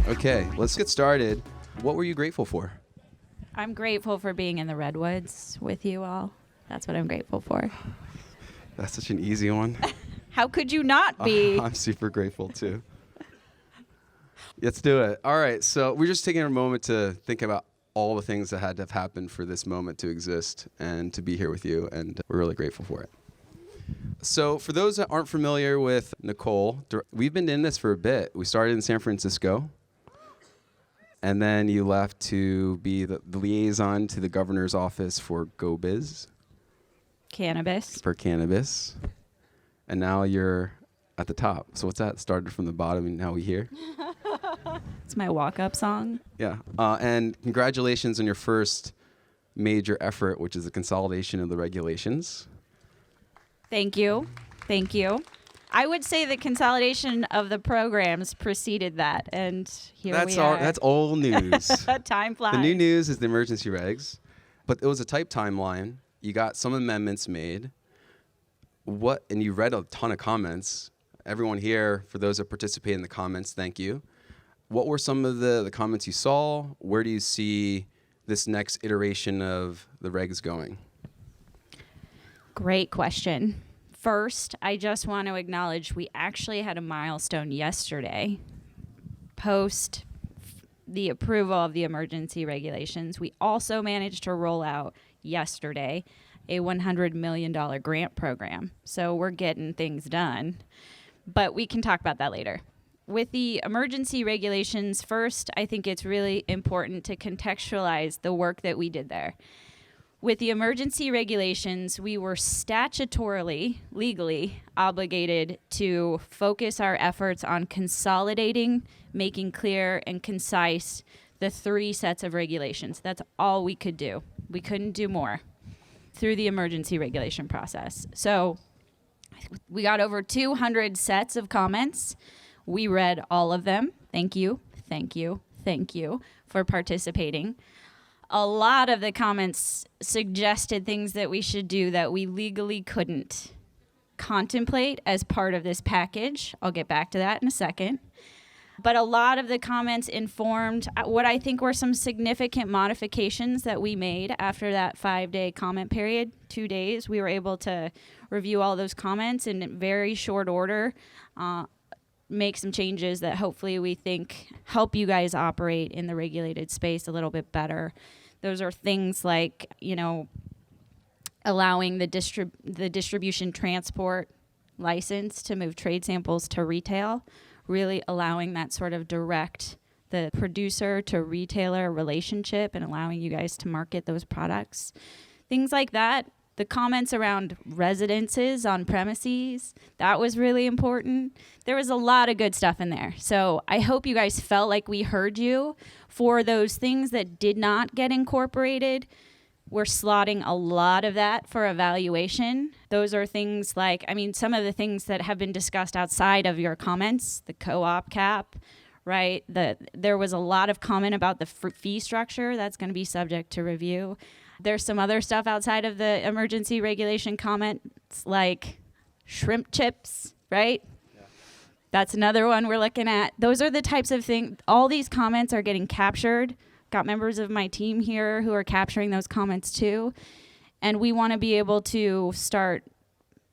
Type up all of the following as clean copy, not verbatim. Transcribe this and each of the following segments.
Okay, let's get started. What were you grateful for? I'm grateful for being in the Redwoods with you all. That's what I'm grateful for. That's such an easy one. How could you not be? I'm super grateful too. Let's do it. All right, so we're just taking a moment to think about all the things that had to have happened for this moment to exist and to be here with you, and we're really grateful for it. So for those that aren't familiar with Nicole, we've been in this for a bit. We started in San Francisco, and then you left to be the liaison to the governor's office for GoBiz. Cannabis. For Cannabis. And now you're at the top. So what's that? Started from the bottom and now we here? It's my walk-up song. Yeah. And congratulations on your first major effort, which is the consolidation of the regulations. Thank you. Thank you. I would say the consolidation of the programs preceded that, and we are. That's old news. Time flies. The new news is the emergency regs, but it was a tight timeline. You got some amendments made. And you read a ton of comments. Everyone here, for those that participate in the comments, thank you. What were some of the comments you saw? Where do you see this next iteration of the regs going? Great question. First, I just want to acknowledge we actually had a milestone yesterday. Post the approval of the emergency regulations, we also managed to roll out yesterday a $100 million grant program. So we're getting things done, but we can talk about that later. With the emergency regulations, first, I think it's really important to contextualize the work that we did there. With the emergency regulations, we were statutorily, legally obligated to focus our efforts on consolidating, making clear and concise the 3 sets of regulations. That's all we could do. We couldn't do more through the emergency regulation process. So we got over 200 sets of comments. We read all of them. Thank you, thank you, thank you for participating. A lot of the comments suggested things that we should do that we legally couldn't contemplate as part of this package. I'll get back to that in a second. But a lot of the comments informed what I think were some significant modifications that we made after that 5-day comment period, 2 days. We were able to review all those comments in very short order, make some changes that hopefully we think help you guys operate in the regulated space a little bit better. Those are things like, allowing the distribution transport license to move trade samples to retail, really allowing that sort of direct the producer to retailer relationship and allowing you guys to market those products. Things like that. The comments around residences on premises, that was really important. There was a lot of good stuff in there. So I hope you guys felt like we heard you. For those things that did not get incorporated, we're slotting a lot of that for evaluation. Those are things like, some of the things that have been discussed outside of your comments, the co-op cap, right? There was a lot of comment about the fee structure. That's going to be subject to review. There's some other stuff outside of the emergency regulation comments, like shrimp chips, right? Yeah. That's another one we're looking at. Those are the types of things. All these comments are getting captured. Got members of my team here who are capturing those comments too. And we want to be able to start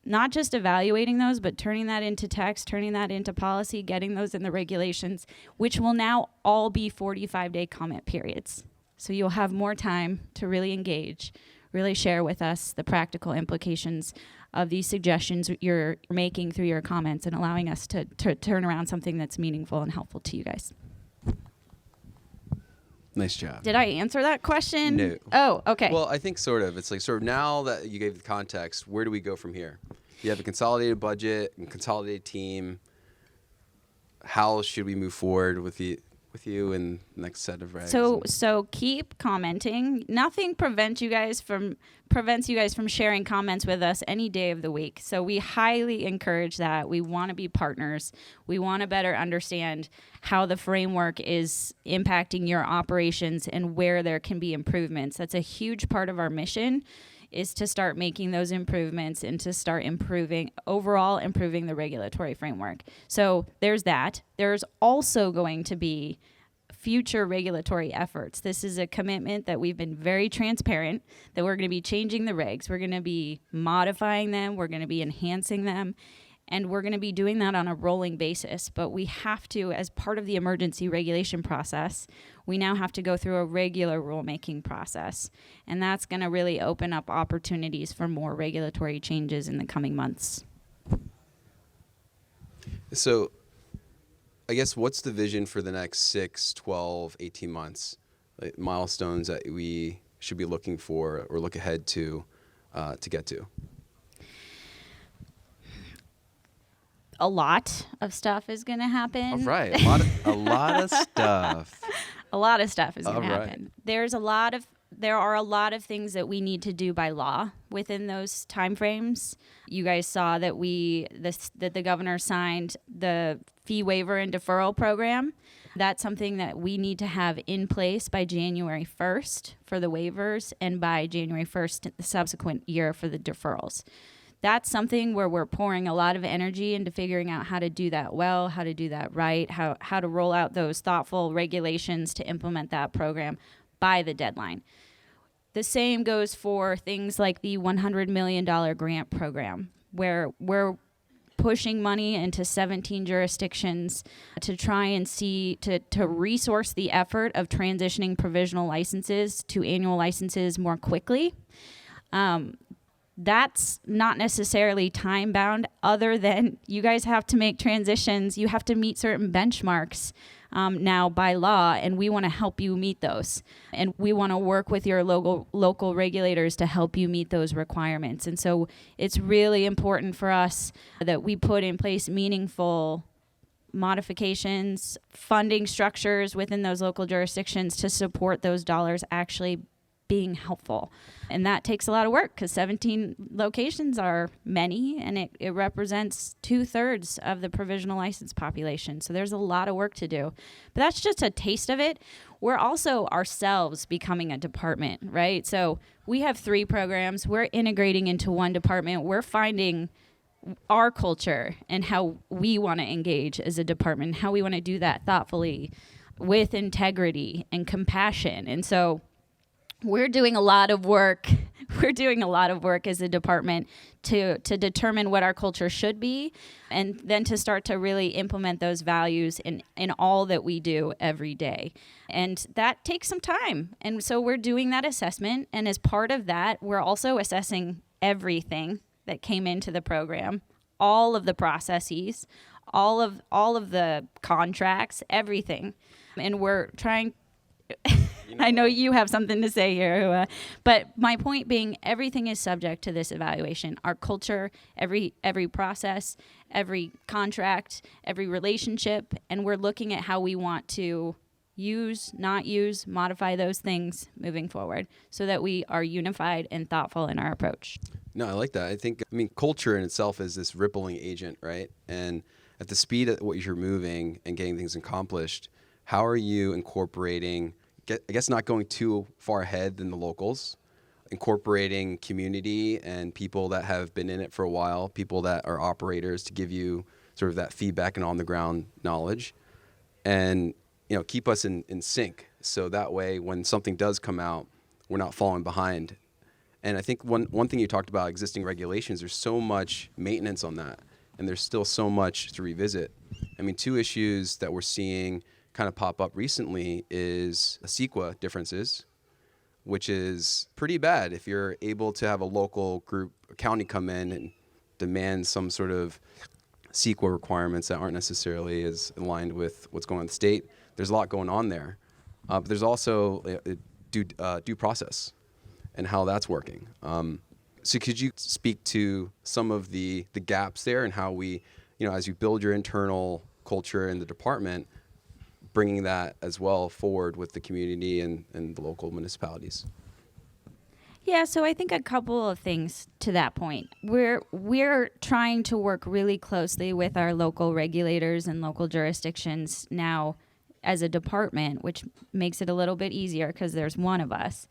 not just evaluating those, but turning that into text, turning that into policy, getting those in the regulations, which will now all be 45-day comment periods. So you'll have more time to really engage, really share with us the practical implications of these suggestions you're making through your comments and allowing us to turn around something that's meaningful and helpful to you guys. Nice job. Did I answer that question? No. Oh, okay. Well, I think sort of. It's like sort of now that you gave the context, where do we go from here? You have a consolidated budget and consolidated team. How should we move forward with you in the next set of regs? So keep commenting. Nothing prevents you guys from sharing comments with us any day of the week. So we highly encourage that. We want to be partners. We want to better understand how the framework is impacting your operations and where there can be improvements. That's a huge part of our mission, is to start making those improvements and to start improving the regulatory framework. So there's that. There's also going to be future regulatory efforts. This is a commitment that we've been very transparent, that we're going to be changing the regs. We're going to be modifying them. We're going to be enhancing them. And we're going to be doing that on a rolling basis. But we have to, as part of the emergency regulation process, we now have to go through a regular rulemaking process. And that's going to really open up opportunities for more regulatory changes in the coming months. So I guess what's the vision for the next 6, 12, 18 months? Like milestones that we should be looking for or look ahead to get to? A lot of stuff is going to happen. All right. A lot of stuff. A lot of stuff is going to All right. happen. There are a lot of things that we need to do by law within those timeframes. You guys saw that the governor signed the fee waiver and deferral program. That's something that we need to have in place by January 1st for the waivers and by January 1st the subsequent year for the deferrals. That's something where we're pouring a lot of energy into figuring out how to do that well, how to do that right, how to roll out those thoughtful regulations to implement that program by the deadline. The same goes for things like the $100 million grant program, where we're pushing money into 17 jurisdictions to try and to resource the effort of transitioning provisional licenses to annual licenses more quickly. That's not necessarily time bound, other than you guys have to make transitions. You have to meet certain benchmarks now by law, and we want to help you meet those. And we want to work with your local regulators to help you meet those requirements. And so it's really important for us that we put in place meaningful modifications, funding structures within those local jurisdictions to support those dollars actually being helpful. And that takes a lot of work because 17 locations are many, and it represents 2/3 of the provisional license population. So there's a lot of work to do. But that's just a taste of it. We're also ourselves becoming a department, right? So we have 3 programs. We're integrating into one department. We're finding our culture and how we want to engage as a department, how we want to do that thoughtfully with integrity and compassion. And so we're doing a lot of work. We're doing a lot of work as a department to determine what our culture should be, and then to start to really implement those values in all that we do every day. And that takes some time. And so we're doing that assessment. And as part of that, we're also assessing everything that came into the program, all of the processes, all of the contracts, everything. And we're trying I know you have something to say here, but my point being, everything is subject to this evaluation. Our culture, every process, every contract, every relationship, and we're looking at how we want to use, not use, modify those things moving forward so that we are unified and thoughtful in our approach. No, I like that. I mean, culture in itself is this rippling agent, right? And at the speed at what you're moving and getting things accomplished, how are you incorporating, I guess not going too far ahead than the locals, incorporating community and people that have been in it for a while, people that are operators to give you sort of that feedback and on the ground knowledge, and keep us in sync so that way when something does come out, we're not falling behind. And I think one thing you talked about, existing regulations, there's so much maintenance on that, and there's still so much to revisit. I mean, 2 issues that we're seeing kind of pop up recently is CEQA differences, which is pretty bad if you're able to have a local group, a county come in and demand some sort of CEQA requirements that aren't necessarily as aligned with what's going on in the state. There's a lot going on there. But there's also due process and how that's working. So could you speak to some of the gaps there and how we, as you build your internal culture in the department, bringing that as well forward with the community and the local municipalities? Yeah, so I think a couple of things to that point. We're trying to work really closely with our local regulators and local jurisdictions now as a department, which makes it a little bit easier because there's one of us,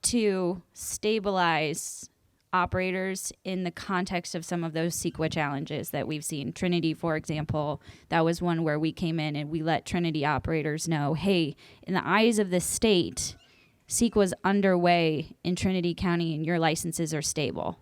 to stabilize operators in the context of some of those CEQA challenges that we've seen. Trinity, for example, that was one where we came in and we let Trinity operators know, hey, in the eyes of the state, CEQA's underway in Trinity County and your licenses are stable.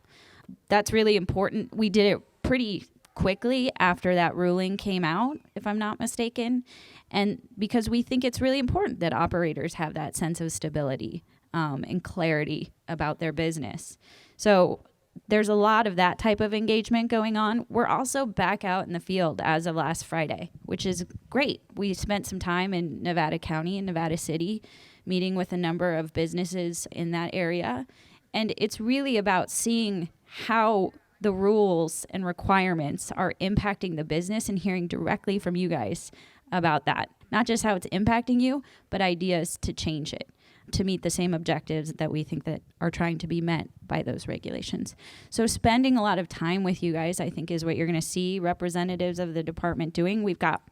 That's really important. We did it pretty quickly after that ruling came out, if I'm not mistaken, and because we think it's really important that operators have that sense of stability and clarity about their business. So there's a lot of that type of engagement going on. We're also back out in the field as of last Friday, which is great. We spent some time in Nevada County and Nevada City meeting with a number of businesses in that area. And it's really about seeing how the rules and requirements are impacting the business and hearing directly from you guys about that. Not just how it's impacting you, but ideas to change it, to meet the same objectives that we think that are trying to be met by those regulations. So spending a lot of time with you guys, I think, is what you're going to see representatives of the department doing. We've got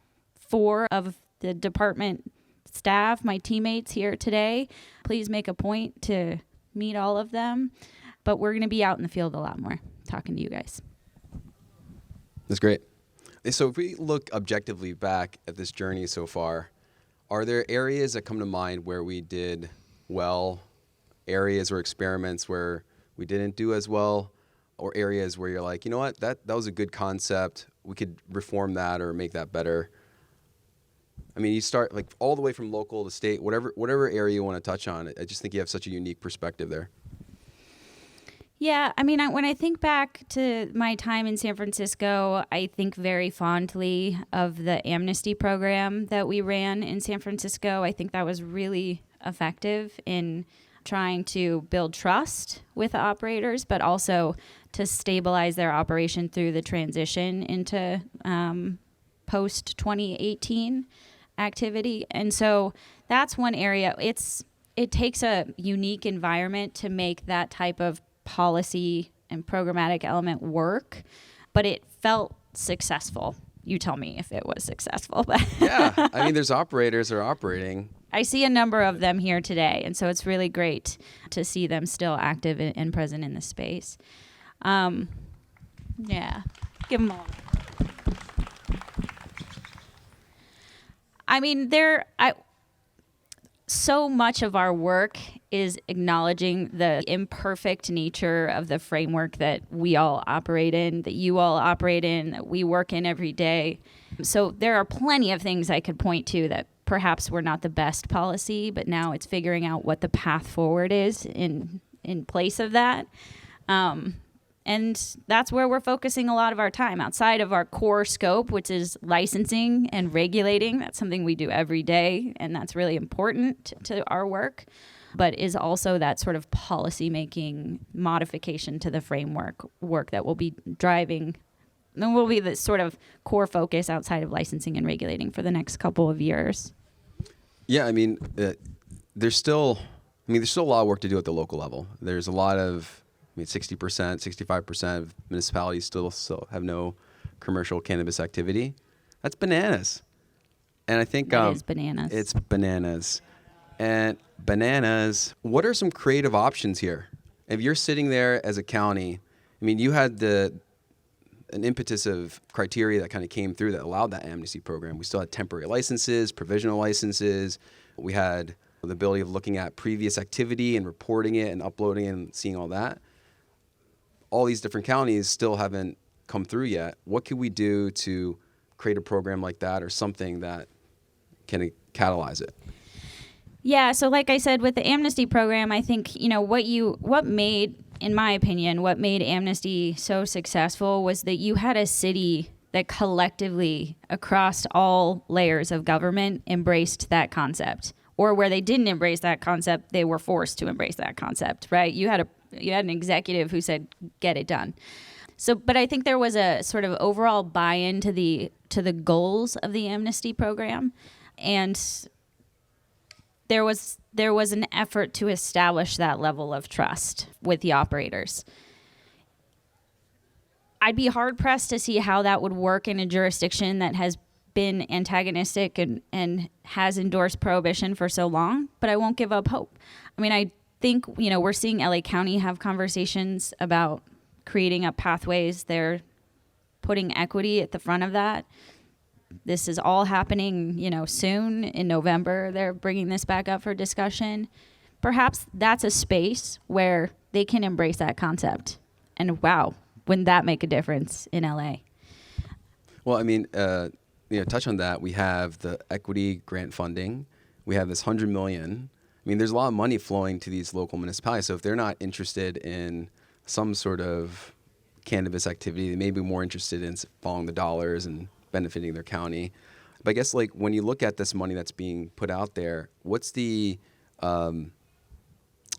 4 of the department staff, my teammates here today. Please make a point to meet all of them. But we're going to be out in the field a lot more talking to you guys. That's great. So if we look objectively back at this journey so far, are there areas that come to mind where we did well, areas or experiments where we didn't do as well, or areas where you're like, you know what, that was a good concept, we could reform that or make that better? I mean, you start like all the way from local to state, whatever area you want to touch on. I just think you have such a unique perspective there. Yeah, I mean, when I think back to my time in San Francisco, I think very fondly of the amnesty program that we ran in San Francisco. I think that was really effective in trying to build trust with operators, but also to stabilize their operation through the transition into post-2018 activity. And so that's one area. It takes a unique environment to make that type of policy and programmatic element work, but it felt successful. You tell me if it was successful. Yeah, I mean, there's operators that are operating. I see a number of them here today, and so it's really great to see them still active and present in the space. Yeah, give them all. I mean, so much of our work is acknowledging the imperfect nature of the framework that we all operate in, that you all operate in, that we work in every day. So there are plenty of things I could point to that perhaps were not the best policy, but now it's figuring out what the path forward is in place of that. And that's where we're focusing a lot of our time outside of our core scope, which is licensing and regulating. That's something we do every day, and that's really important to our work, but is also that sort of policy-making modification to the framework work that will be driving, and will be the sort of core focus outside of licensing and regulating for the next couple of years. Yeah, I mean, there's still a lot of work to do at the local level. There's a lot of 60%, 65% of municipalities still have no commercial cannabis activity. That's bananas. And I think That is bananas. It's bananas. And bananas, what are some creative options here? If you're sitting there as a county, I mean, you had an impetus of criteria that kind of came through that allowed that amnesty program. We still had temporary licenses, provisional licenses. We had the ability of looking at previous activity and reporting it and uploading it and seeing all that. All these different counties still haven't come through yet. What could we do to create a program like that or something that can catalyze it? Yeah, so like I said, with the amnesty program, I think, what made amnesty so successful was that you had a city that collectively, across all layers of government, embraced that concept. Or where they didn't embrace that concept, they were forced to embrace that concept, right? You had an executive who said, get it done. So, but I think there was a sort of overall buy-in to the goals of the amnesty program. And there was an effort to establish that level of trust with the operators. I'd be hard-pressed to see how that would work in a jurisdiction that has been antagonistic and has endorsed prohibition for so long, but I won't give up hope. I mean, I think, we're seeing LA County have conversations about creating up pathways. They're putting equity at the front of that. This is all happening, soon in November. They're bringing this back up for discussion. Perhaps that's a space where they can embrace that concept. And wow, wouldn't that make a difference in LA? Well, I mean, touch on that. We have the equity grant funding. We have this $100 million. I mean, there's a lot of money flowing to these local municipalities. So if they're not interested in some sort of cannabis activity, they may be more interested in following the dollars and benefiting their county. But I guess like when you look at this money that's being put out there, what's the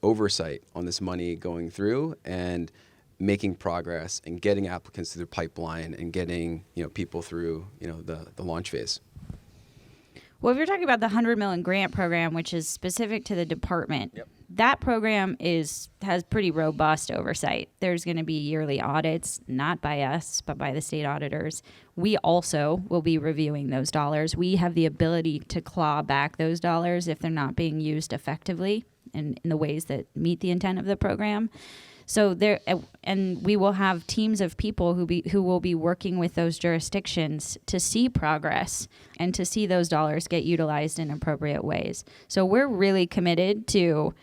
oversight on this money going through and making progress and getting applicants through the pipeline and getting people through the launch phase? Well, if you're talking about the $100 million grant program, which is specific to the department, Yep. That program has pretty robust oversight. There's going to be yearly audits, not by us, but by the state auditors. We also will be reviewing those dollars. We have the ability to claw back those dollars if they're not being used effectively and in the ways that meet the intent of the program. So and we will have teams of people who will be working with those jurisdictions to see progress and to see those dollars get utilized in appropriate ways. So we're really committed to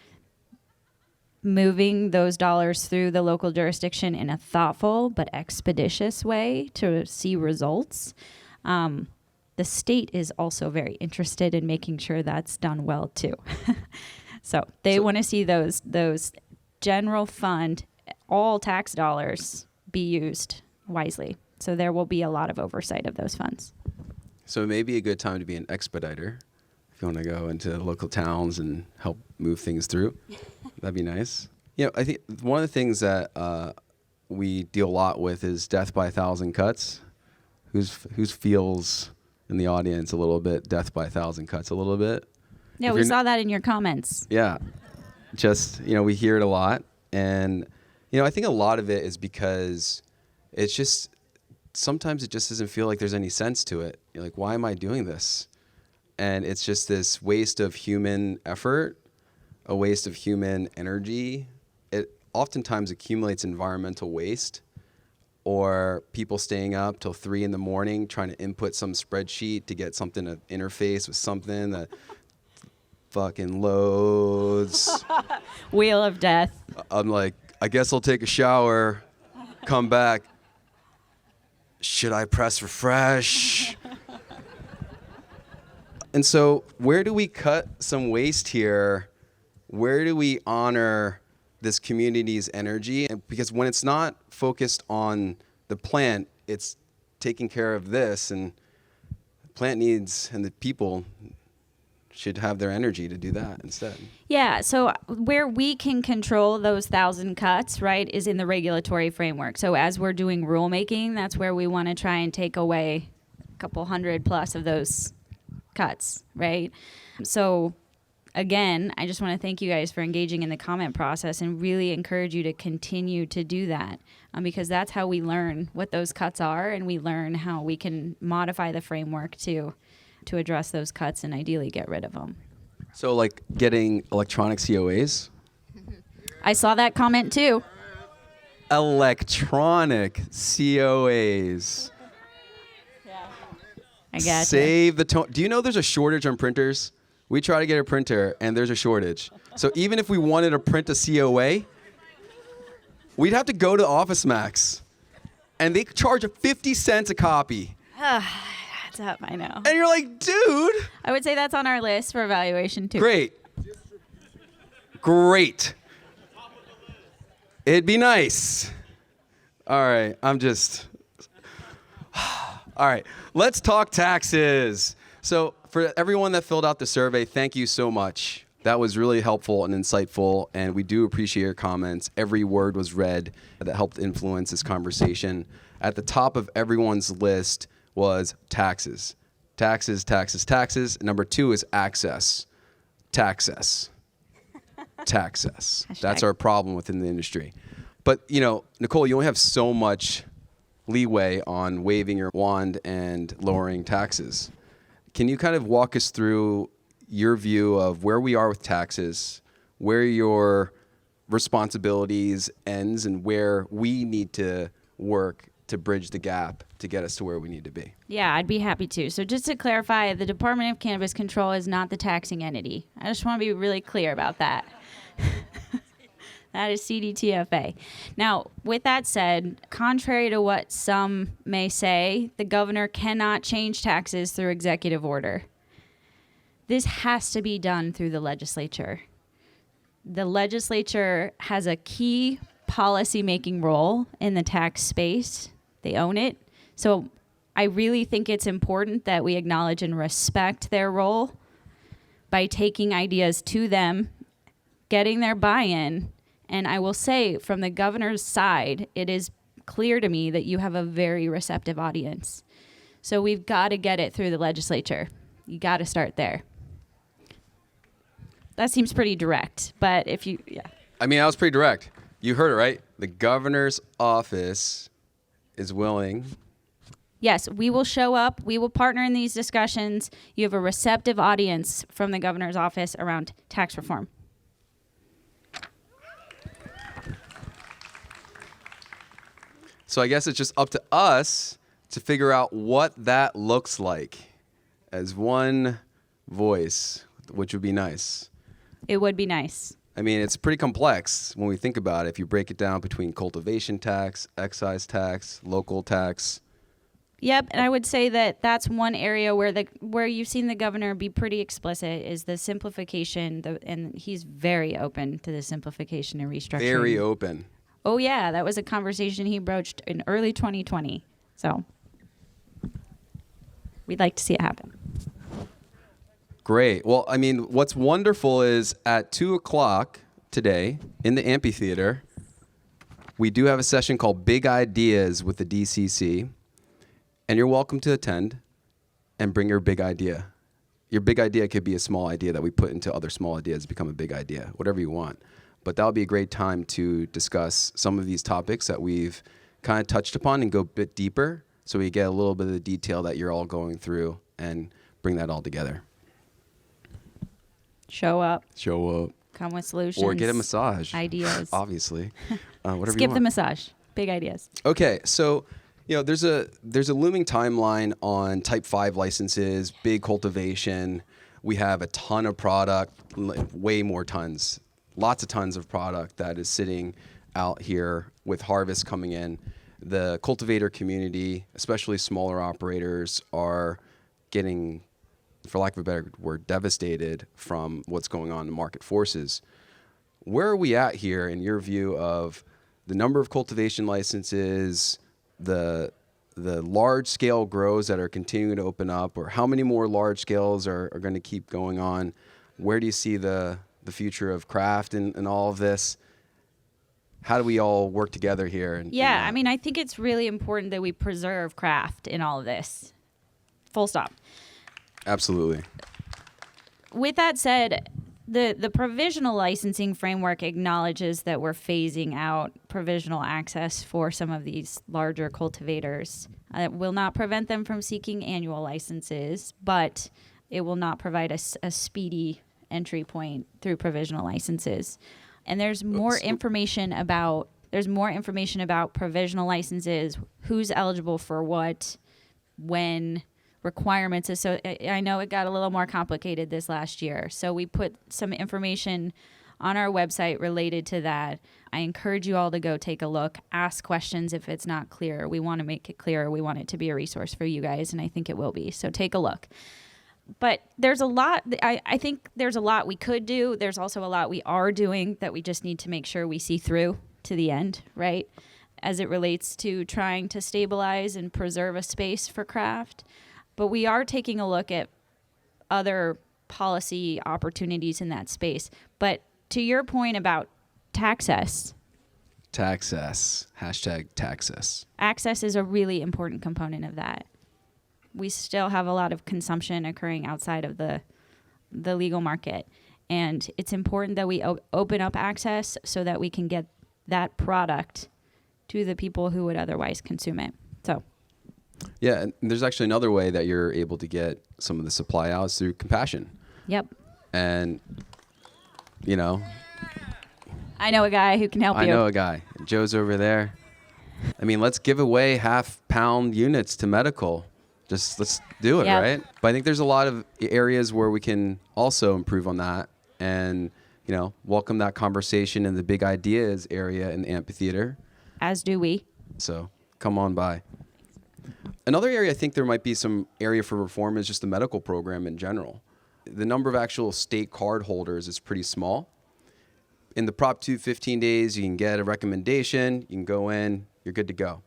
moving those dollars through the local jurisdiction in a thoughtful but expeditious way to see results. The state is also very interested in making sure that's done well too. So they want to see those general fund, all tax dollars be used wisely. So there will be a lot of oversight of those funds. So it may be a good time to be an expediter if you want to go into local towns and help move things through. That'd be nice. I think one of the things that we deal a lot with is death by 1,000 cuts. Who's feels in the audience a little bit death by 1,000 cuts a little bit? Yeah, we saw that in your comments. Yeah. Just, we hear it a lot. And, I think a lot of it is because it's just, sometimes it just doesn't feel like there's any sense to it. You're like, why am I doing this? And it's just this waste of human effort, a waste of human energy. It oftentimes accumulates environmental waste, or people staying up till 3 a.m. trying to input some spreadsheet to get something to interface with something that fucking loads. Wheel of death. I'm like, I guess I'll take a shower, come back. Should I press refresh? And so where do we cut some waste here? Where do we honor this community's energy? And because when it's not focused on the plant, it's taking care of this, and the plant needs and the people should have their energy to do that instead. Yeah, so where we can control those 1,000 cuts, right, is in the regulatory framework. So as we're doing rulemaking, that's where we want to try and take away a couple hundred plus of those cuts, right? So again, I just want to thank you guys for engaging in the comment process and really encourage you to continue to do that, because that's how we learn what those cuts are, and we learn how we can modify the framework to address those cuts and ideally get rid of them. So like getting electronic COAs? I saw that comment too. Electronic COAs. I got Save the tone. Do you know there's a shortage on printers? We try to get a printer and there's a shortage. So even if we wanted to print a COA, we'd have to go to Office Max and they charge 50 cents a copy. That's up, I know. And you're like, dude. I would say that's on our list for evaluation too. Great. It'd be nice. All right, all right, let's talk taxes. So for everyone that filled out the survey, thank you so much. That was really helpful and insightful, and we do appreciate your comments. Every word was read that helped influence this conversation. At the top of everyone's list was taxes. Taxes, taxes, taxes. Number 2 is access. Taxes. Taxes. That's our problem within the industry. But, Nicole, you only have so much leeway on waving your wand and lowering taxes. Can you kind of walk us through your view of where we are with taxes, where your responsibilities ends and where we need to work to bridge the gap to get us to where we need to be. Yeah, I'd be happy to. So just to clarify, the Department of Cannabis Control is not the taxing entity. I just want to be really clear about that. That is CDTFA. Now, with that said, contrary to what some may say, the governor cannot change taxes through executive order. This has to be done through the legislature. The legislature has a key policy-making role in the tax space. They own it. So I really think it's important that we acknowledge and respect their role by taking ideas to them, getting their buy-in. And I will say, from the governor's side, it is clear to me that you have a very receptive audience. So we've got to get it through the legislature. You got to start there. That seems pretty direct, but if you, yeah. I mean, I was pretty direct. You heard it, right? The governor's office is willing. Yes, we will show up. We will partner in these discussions. You have a receptive audience from the governor's office around tax reform. So I guess it's just up to us to figure out what that looks like as one voice, which would be nice. It would be nice. I mean, it's pretty complex when we think about it. If you break it down between cultivation tax, excise tax, local tax. Yep, and I would say that that's one area where you've seen the governor be pretty explicit is the simplification, and he's very open to the simplification and restructuring. Very open. Oh yeah, that was a conversation he broached in early 2020. So we'd like to see it happen. Great. Well, I mean, what's wonderful is at 2:00 today in the amphitheater, we do have a session called Big Ideas with the DCC, and you're welcome to attend and bring your big idea. Your big idea could be a small idea that we put into other small ideas to become a big idea, whatever you want. But that'll be a great time to discuss some of these topics that we've kind of touched upon and go a bit deeper so we get a little bit of the detail that you're all going through and bring that all together. Show up. Show up. Come with solutions. Or get a massage. Ideas. Obviously. Whatever Skip you want. the massage. Big ideas. Okay, so there's a looming timeline on Type 5 licenses, big cultivation. We have a ton of product, way more tons. Lots of tons of product that is sitting out here with harvest coming in. The cultivator community, especially smaller operators, are getting, for lack of a better word, devastated from what's going on in market forces. Where are we at here in your view of the number of cultivation licenses, the large scale grows that are continuing to open up, or how many more large scales are going to keep going on? Where do you see the future of craft and all of this? How do we all work together here? I mean, I think it's really important that we preserve craft in all of this. Full stop. Absolutely. With that said, the provisional licensing framework acknowledges that we're phasing out provisional access for some of these larger cultivators. It will not prevent them from seeking annual licenses, but it will not provide a speedy entry point through provisional licenses. And there's more information about provisional licenses, who's eligible for what, when, requirements. So I know it got a little more complicated this last year. So we put some information on our website related to that. I encourage you all to go take a look, ask questions if it's not clear. We want to make it clear. We want it to be a resource for you guys, and I think it will be. So take a look. But there's a lot, I think there's a lot we could do. There's also a lot we are doing that we just need to make sure we see through to the end, right? As it relates to trying to stabilize and preserve a space for craft. But we are taking a look at other policy opportunities in that space. But to your point about taxess. Hashtag taxess. Access is a really important component of that. We still have a lot of consumption occurring outside of the legal market. And it's important that we open up access so that we can get that product to the people who would otherwise consume it. So, yeah, and there's actually another way that you're able to get some of the supply out is through compassion. Yep. And, I know a guy who can help you. I know a guy. Joe's over there. I mean, let's give away half-pound units to medical. Just let's do it, Yep. right? But I think there's a lot of areas where we can also improve on that and, welcome that conversation in the big ideas area in the amphitheater. As do we. So come on by. Another area I think there might be some area for reform is just the medical program in general. The number of actual state card holders is pretty small. In the Prop 2 15 days, you can get a recommendation, you can go in, you're good to go.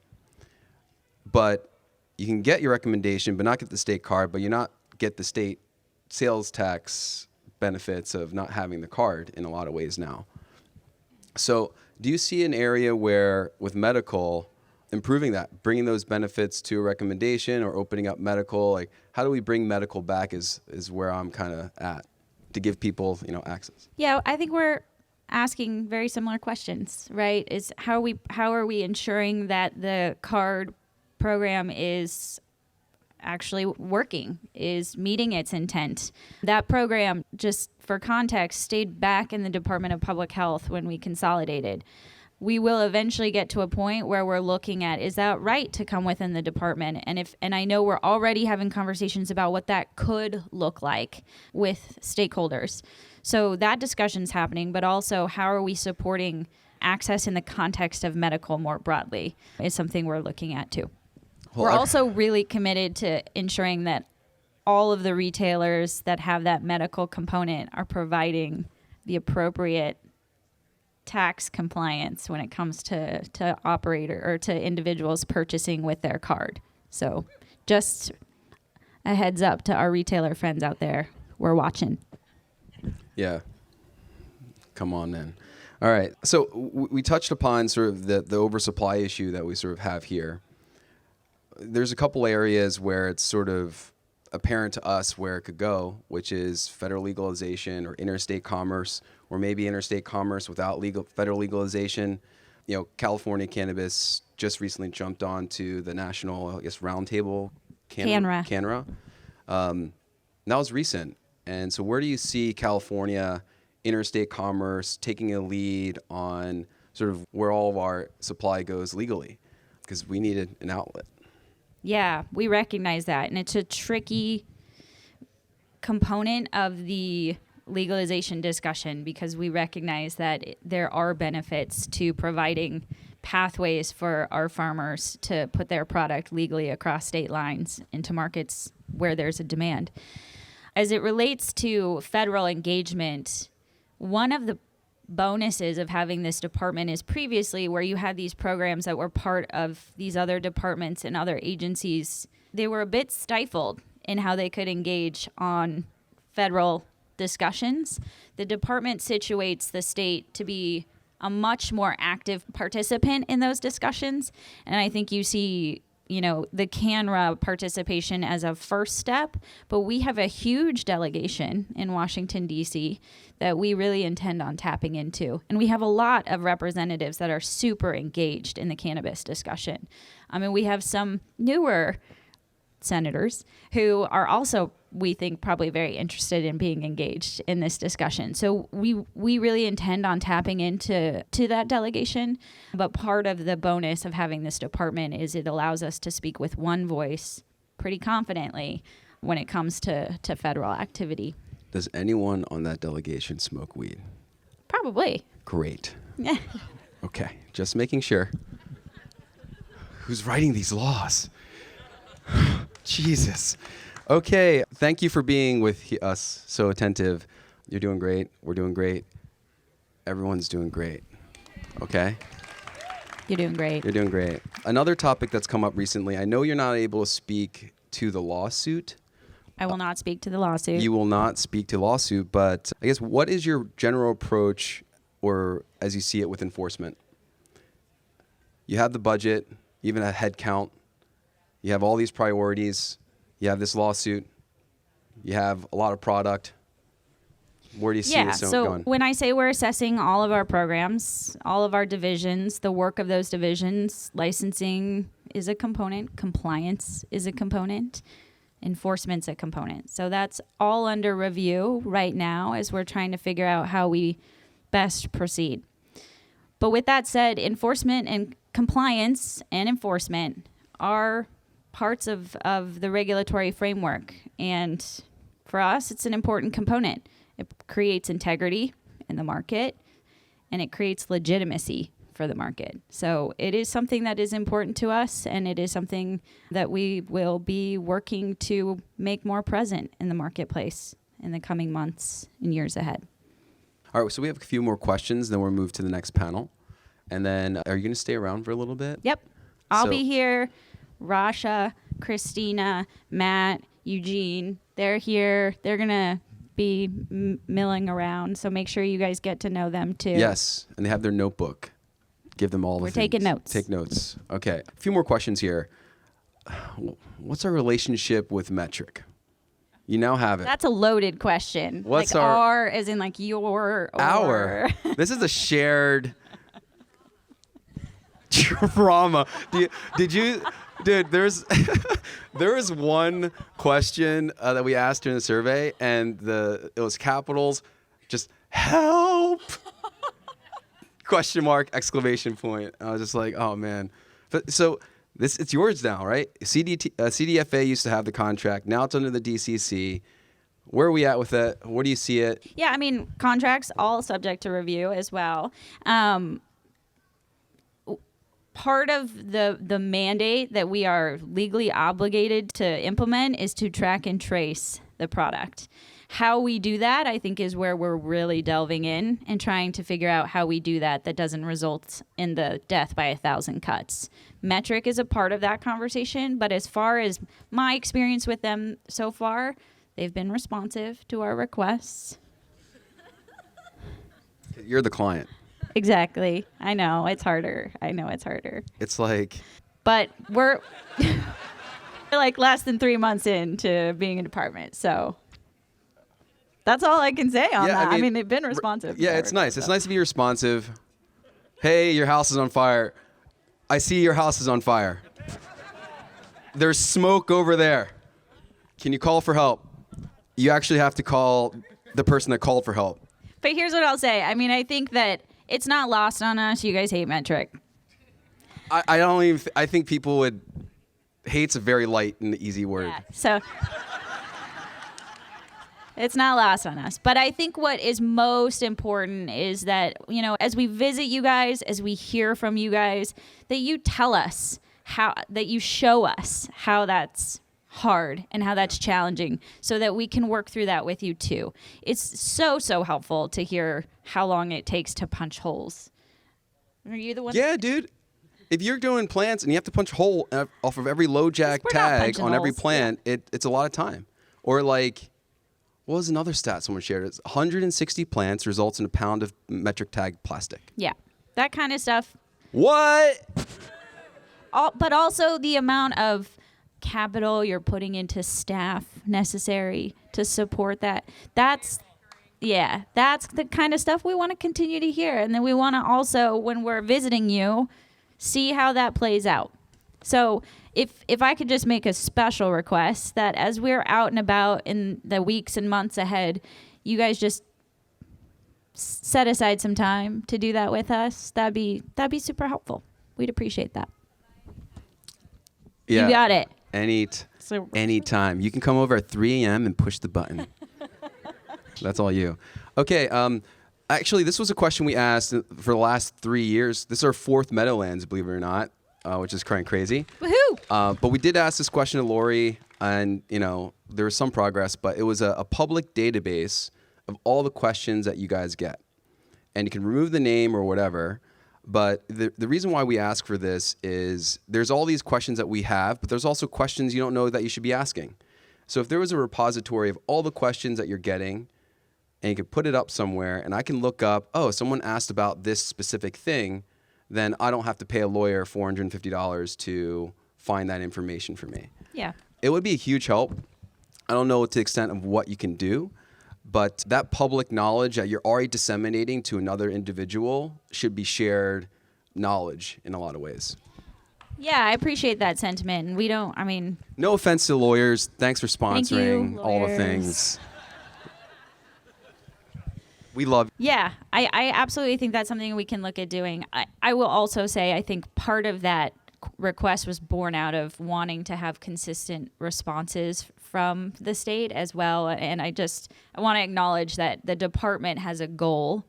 But you can get your recommendation, but not get the state card, but you not get the state sales tax benefits of not having the card in a lot of ways now. So do you see an area where with medical, improving that, bringing those benefits to a recommendation or opening up medical, like how do we bring medical back is where I'm kind of at to give people, access. Yeah, I think we're asking very similar questions, right? Is how are we ensuring that the card program is actually working, is meeting its intent? That program, just for context, stayed back in the Department of Public Health when we consolidated. We will eventually get to a point where we're looking at, is that right to come within the department? And I know we're already having conversations about what that could look like with stakeholders. So that discussion's happening, but also how are we supporting access in the context of medical more broadly is something we're looking at too. Well, we're also really committed to ensuring that all of the retailers that have that medical component are providing the appropriate tax compliance when it comes to operator or to individuals purchasing with their card. So just a heads up to our retailer friends out there. We're watching. Yeah. Come on in. All right. So we touched upon sort of the oversupply issue that we sort of have here. There's a couple areas where it's sort of apparent to us where it could go, which is federal legalization or interstate commerce, or maybe interstate commerce without federal legalization. California Cannabis just recently jumped on to the national, roundtable. CANRA. That was recent. And so where do you see California interstate commerce taking a lead on sort of where all of our supply goes legally? Because we needed an outlet. Yeah, we recognize that. And it's a tricky component of the legalization discussion because we recognize that there are benefits to providing pathways for our farmers to put their product legally across state lines into markets where there's a demand. As it relates to federal engagement, one of the bonuses of having this department is previously where you had these programs that were part of these other departments and other agencies, they were a bit stifled in how they could engage on federal discussions. The department situates the state to be a much more active participant in those discussions. And I think you see the CANRA participation as a first step, but we have a huge delegation in Washington, D.C. that we really intend on tapping into. And we have a lot of representatives that are super engaged in the cannabis discussion. I mean, we have some newer senators who are also, we think, probably very interested in being engaged in this discussion. So we really intend on tapping into that delegation. But part of the bonus of having this department is it allows us to speak with one voice pretty confidently when it comes to federal activity. Does anyone on that delegation smoke weed? Probably. Great. Okay, just making sure. Who's writing these laws? Jesus. Okay, thank you for being with us, so attentive. You're doing great. We're doing great. Everyone's doing great. Okay? You're doing great. You're doing great. Another topic that's come up recently, I know you're not able to speak to the lawsuit. I will not speak to the lawsuit. You will not speak to lawsuit, but I guess what is your general approach or as you see it with enforcement? You have the budget, you even have head count, you have all these priorities, you have this lawsuit, you have a lot of product. Where do you see this going? When I say we're assessing all of our programs, all of our divisions, the work of those divisions, licensing is a component, compliance is a component, enforcement's a component. So that's all under review right now as we're trying to figure out how we best proceed. But with that said, enforcement and compliance and enforcement are parts of the regulatory framework. And for us, it's an important component. It creates integrity in the market, and it creates legitimacy for the market. So it is something that is important to us, and it is something that we will be working to make more present in the marketplace in the coming months and years ahead. All right, so we have a few more questions, then we'll move to the next panel. And then are you going to stay around for a little bit? Yep. I'll So- be here. Rasha, Christina, Matt, Eugene, they're here. They're going to be milling around, so make sure you guys get to know them too. Yes, and they have their notebook. Give them all the We're things. taking notes. Take notes. Okay, a few more questions here. What's our relationship with Metric? You now have it. That's a loaded question. What's like our- our as in like your or Our. This is a shared trauma. Did you, dude? There was one question that we asked during the survey, and it was capitals, just help. Question mark, exclamation point. I was just like, oh man. So it's yours now, right? CDFA used to have the contract. Now it's under the DCC. Where are we at with it? Where do you see it? Yeah, I mean, contracts all subject to review as well. Part of the mandate that we are legally obligated to implement is to track and trace the product. How we do that, I think, is where we're really delving in and trying to figure out how we do that doesn't result in the death by 1,000 cuts. Metric is a part of that conversation, but as far as my experience with them so far, they've been responsive to our requests. You're the client. Exactly. I know it's harder. It's like, But we're like less than 3 months into being a department, so that's all I can say on that. I mean, they've been responsive. Yeah, it's nice. It's nice to be responsive. Hey, your house is on fire. I see your house is on fire. There's smoke over there. Can you call for help? You actually have to call the person that called for help. But here's what I'll say. I mean, I think that it's not lost on us. You guys hate Metric. I don't even. I think people would. Hate's a very light and easy word. Yeah. So it's not lost on us. But I think what is most important is that, you know, as we visit you guys, as we hear from you guys, that you tell us that you show us how that's hard and how that's challenging so that we can work through that with you too. It's so helpful to hear how long it takes to punch holes. Are you the one? Yeah, dude. If you're doing plants and you have to punch a hole off of every low jack We're not tag punching on every holes. plant, it's a lot of time. Or like, what was another stat someone shared? It's 160 plants results in a pound of metric tag plastic. Yeah. That kind of stuff. What? But also the amount of capital you're putting into staff necessary to support that. That's the kind of stuff we want to continue to hear. And then we want to also, when we're visiting you, see how that plays out. So if I could just make a special request that as we're out and about in the weeks and months ahead, you guys just set aside some time to do that with us. That'd be super helpful. We'd appreciate that. Yeah. You got it. Anytime. You can come over at 3 a.m. and push the button. That's all you. Okay. Actually, this was a question we asked for the last 3 years. This is our 4th Meadowlands, believe it or not, which is kind of crazy. Woohoo! But we did ask this question to Lori, and there was some progress, but it was a public database of all the questions that you guys get. And you can remove the name or whatever. But the reason why we ask for this is there's all these questions that we have, but there's also questions you don't know that you should be asking. So if there was a repository of all the questions that you're getting, and you could put it up somewhere, and I can look up, oh, someone asked about this specific thing, then I don't have to pay a lawyer $450 to find that information for me. Yeah. It would be a huge help. I don't know to the extent of what you can do, but that public knowledge that you're already disseminating to another individual should be shared knowledge in a lot of ways. Yeah, I appreciate that sentiment. And no offense to lawyers. Thanks for Thank you, sponsoring all the lawyers. things. We love. Yeah, I absolutely think that's something we can look at doing. I will also say I think part of that request was born out of wanting to have consistent responses from the state as well. And I want to acknowledge that the department has a goal,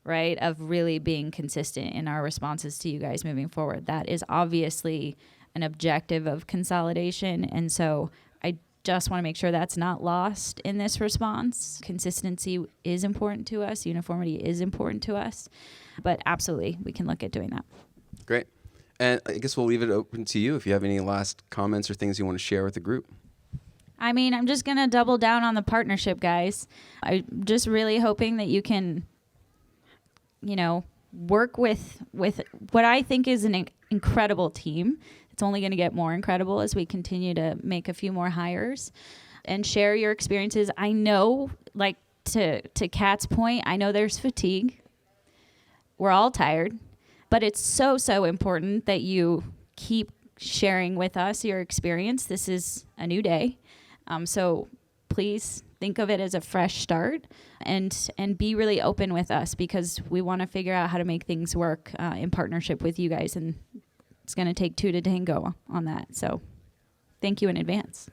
right, of really being consistent in our responses to you guys moving forward. That is obviously an objective of consolidation. And so I just want to make sure that's not lost in this response. Consistency is important to us. Uniformity is important to us. But absolutely, we can look at doing that. Great. And I guess we'll leave it open to you if you have any last comments or things you want to share with the group. I mean, I'm just going to double down on the partnership, guys. I'm just really hoping that you can, work with what I think is an incredible team. It's only going to get more incredible as we continue to make a few more hires and share your experiences. I know, like to Kat's point, I know there's fatigue. We're all tired, but it's so important that you keep sharing with us your experience. This is a new day. So please think of it as a fresh start and be really open with us, because we want to figure out how to make things work in partnership with you guys. And it's going to take two to tango on that. So thank you in advance.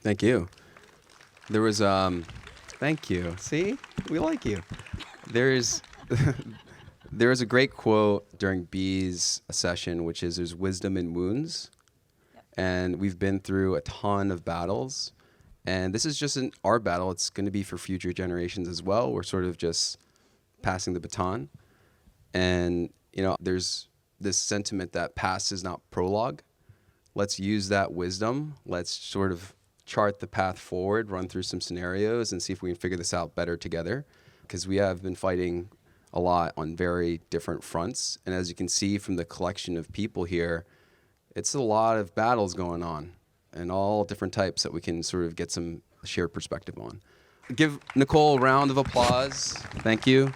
Thank you. There was, thank you. See, we like you. There's a great quote during B's session, which is, there's wisdom in wounds. Yep. And we've been through a ton of battles. And this is just our battle. It's going to be for future generations as well. We're sort of just passing the baton. And, there's this sentiment that past is not prologue. Let's use that wisdom. Let's sort of chart the path forward, run through some scenarios, and see if we can figure this out better together. Because we have been fighting a lot on very different fronts. And as you can see from the collection of people here, it's a lot of battles going on and all different types that we can sort of get some shared perspective on. Give Nicole a round of applause. Thank you.